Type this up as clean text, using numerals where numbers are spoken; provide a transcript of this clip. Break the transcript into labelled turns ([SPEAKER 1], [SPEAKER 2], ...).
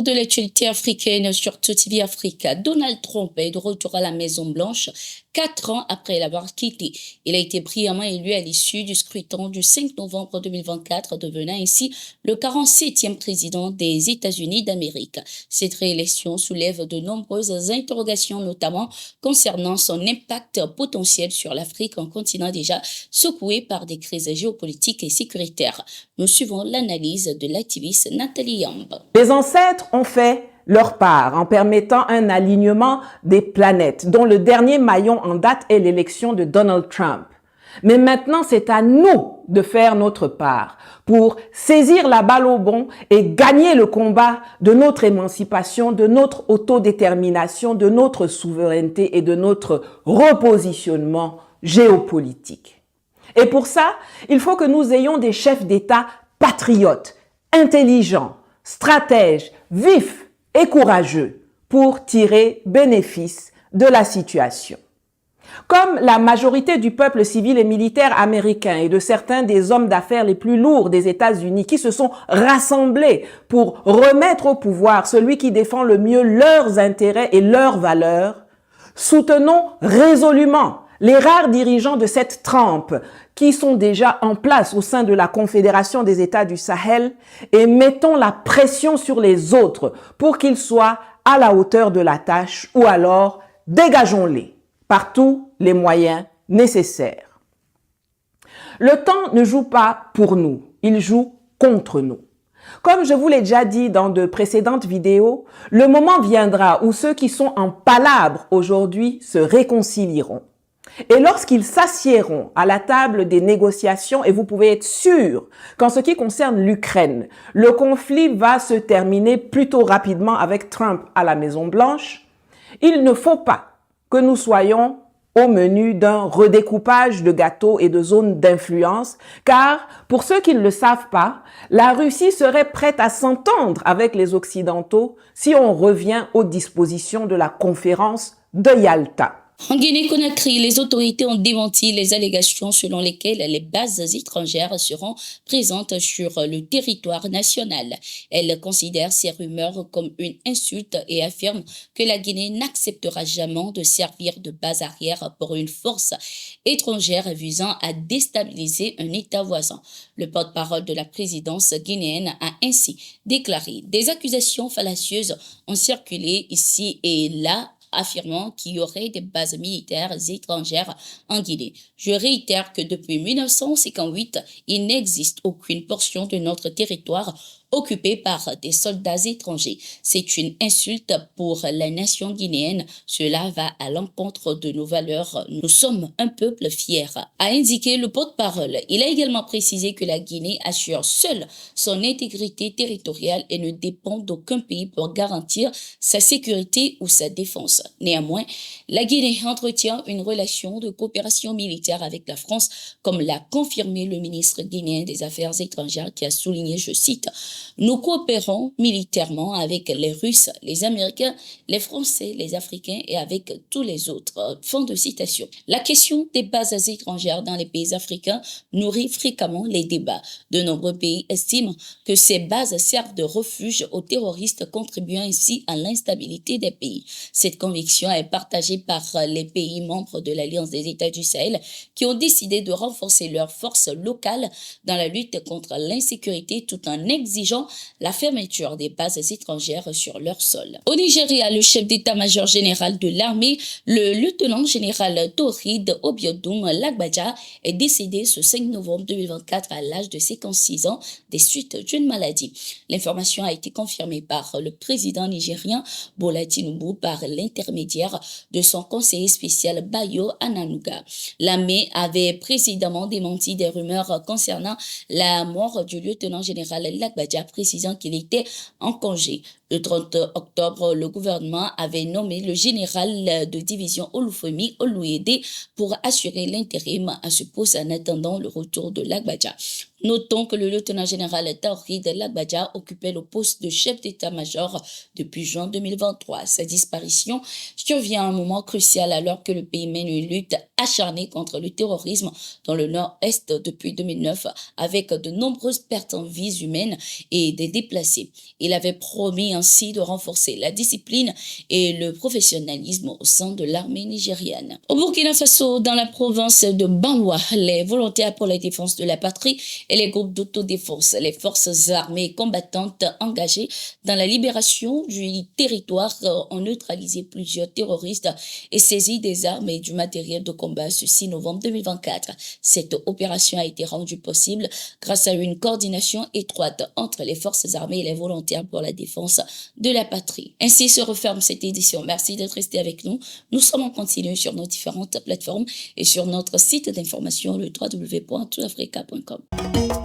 [SPEAKER 1] tour de l'actualité africaine sur TV Africa. Donald Trump est de retour à la Maison-Blanche 4 ans après l'avoir quitté. Il a été brillamment élu à l'issue du scrutin du 5 novembre 2024, devenant ainsi le 47e président des États-Unis d'Amérique. Cette réélection soulève de nombreuses interrogations, notamment concernant son impact potentiel sur l'Afrique, un continent déjà secoué par des crises géopolitiques et sécuritaires. Nous suivons l'analyse de l'activiste Nathalie Yamb.
[SPEAKER 2] Les ancêtres ont fait leur part en permettant un alignement des planètes, dont le dernier maillon en date est l'élection de Donald Trump. Mais maintenant, c'est à nous de faire notre part pour saisir la balle au bond et gagner le combat de notre émancipation, de notre autodétermination, de notre souveraineté et de notre repositionnement géopolitique. Et pour ça, il faut que nous ayons des chefs d'État patriotes, intelligents, stratèges, vifs et courageux pour tirer bénéfice de la situation. Comme la majorité du peuple civil et militaire américain et de certains des hommes d'affaires les plus lourds des États-Unis qui se sont rassemblés pour remettre au pouvoir celui qui défend le mieux leurs intérêts et leurs valeurs, soutenons résolument les rares dirigeants de cette trempe qui sont déjà en place au sein de la Confédération des États du Sahel et mettons la pression sur les autres pour qu'ils soient à la hauteur de la tâche ou alors dégageons-les par tous les moyens nécessaires. Le temps ne joue pas pour nous, il joue contre nous. Comme je vous l'ai déjà dit dans de précédentes vidéos, le moment viendra où ceux qui sont en palabre aujourd'hui se réconcilieront. Et lorsqu'ils s'assiéront à la table des négociations, et vous pouvez être sûr qu'en ce qui concerne l'Ukraine, le conflit va se terminer plutôt rapidement avec Trump à la Maison-Blanche, il ne faut pas que nous soyons au menu d'un redécoupage de gâteaux et de zones d'influence, car pour ceux qui ne le savent pas, la Russie serait prête à s'entendre avec les Occidentaux si on revient aux dispositions de la conférence de Yalta.
[SPEAKER 1] En Guinée-Conakry, les autorités ont démenti les allégations selon lesquelles les bases étrangères seront présentes sur le territoire national. Elles considèrent ces rumeurs comme une insulte et affirment que la Guinée n'acceptera jamais de servir de base arrière pour une force étrangère visant à déstabiliser un État voisin. Le porte-parole de la présidence guinéenne a ainsi déclaré: « Des accusations fallacieuses ont circulé ici et là, affirmant qu'il y aurait des bases militaires étrangères en Guinée. Je réitère que depuis 1958, il n'existe aucune portion de notre territoire occupée par des soldats étrangers. C'est une insulte pour la nation guinéenne. Cela va à l'encontre de nos valeurs. Nous sommes un peuple fier », a indiqué le porte-parole. Il a également précisé que la Guinée assure seule son intégrité territoriale et ne dépend d'aucun pays pour garantir sa sécurité ou sa défense. Néanmoins, la Guinée entretient une relation de coopération militaire avec la France, comme l'a confirmé le ministre guinéen des Affaires étrangères qui a souligné, je cite, « Nous coopérons militairement avec les Russes, les Américains, les Français, les Africains et avec tous les autres. » Fin de citation. La question des bases étrangères dans les pays africains nourrit fréquemment les débats. De nombreux pays estiment que ces bases servent de refuge aux terroristes, contribuant ainsi à l'instabilité des pays. Cette conviction est partagée par les pays membres de l'Alliance des États du Sahel qui ont décidé de renforcer leurs forces locales dans la lutte contre l'insécurité tout en exigeant la fermeture des bases étrangères sur leur sol. Au Nigeria, le chef d'état-major général de l'armée, le lieutenant-général Taoreed Obiodun Lagbaja, est décédé ce 5 novembre 2024 à l'âge de 56 ans des suites d'une maladie. L'information a été confirmée par le président nigérien Bola Tinubu par l'intermédiaire de son conseiller spécial Bayo Ananuga. L'armée avait précédemment démenti des rumeurs concernant la mort du lieutenant-général Lagbaja, précisant qu'il était en congé. Le 30 octobre, le gouvernement avait nommé le général de division Olufemi Oluyede pour assurer l'intérim à ce poste en attendant le retour de Lagbaja. Notons que le lieutenant-général Taoreed Lagbaja occupait le poste de chef d'état-major depuis juin 2023. Sa disparition survient à un moment crucial alors que le pays mène une lutte acharnée contre le terrorisme dans le nord-est depuis 2009 avec de nombreuses pertes en vies humaines et des déplacés. Il avait promis ainsi de renforcer la discipline et le professionnalisme au sein de l'armée nigériane. Au Burkina Faso, dans la province de Banwa, les volontaires pour la défense de la patrie et les groupes d'autodéfense, les forces armées combattantes engagées dans la libération du territoire ont neutralisé plusieurs terroristes et saisi des armes et du matériel de combat ce 6 novembre 2024. Cette opération a été rendue possible grâce à une coordination étroite entre les forces armées et les volontaires pour la défense de la patrie. Ainsi se referme cette édition. Merci d'être resté avec nous. Nous sommes en continu sur nos différentes plateformes et sur notre site d'information, le www.toutafrica.com.